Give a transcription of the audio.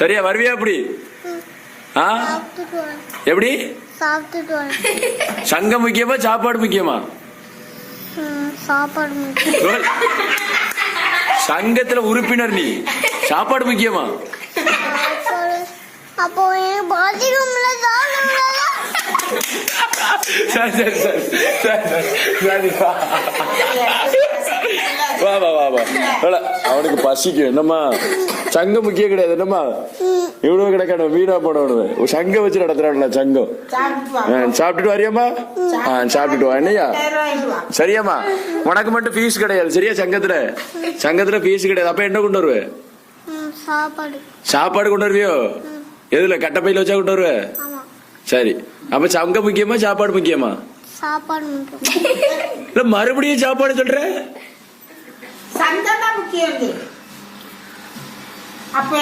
சரியா வருவியா எப்படி? எப்படி? சங்கம் முக்கியமா சாப்பாடு முக்கியமா? சாப்பாடு முக்கியம். சங்கத்துல உறுப்பினர் நீ, சாப்பாடு முக்கியமா? அப்போ பாத்ரூம்ல சரி சரி சரி சரி வா வா வா வா. அவனுக்கு பசிக்கும் என்னம்மா, சங்கம் முக்கியம் கிடையாது என்னம்மா, இவ்வளவு கிடைக்கணும் வீணா போடணும். சங்கம் வச்சு நடத்துறான்ல சங்கம். சாப்பிட்டுட்டு வரியாம்மா? சாப்பிட்டுட்டு வா என்னையா. சரியாம்மா, உனக்கு மட்டும் ஃபீஸ் கிடையாது சரியா? சங்கத்துல ஃபீஸ் கிடையாது. அப்ப என்ன கொண்டு வருவே? சாப்பாடு கொண்டு வருவியோ? எதுல கட்டப்பையில வச்சா கொண்டு வருவே? சரி, அப்ப சங்கம் முக்கியமா சாப்பாடு முக்கியமா? சாப்பாடு முக்கியம். மறுபடியும் சாப்பாடு சொல்ற? சங்கம் தான் முக்கியம். அப்ப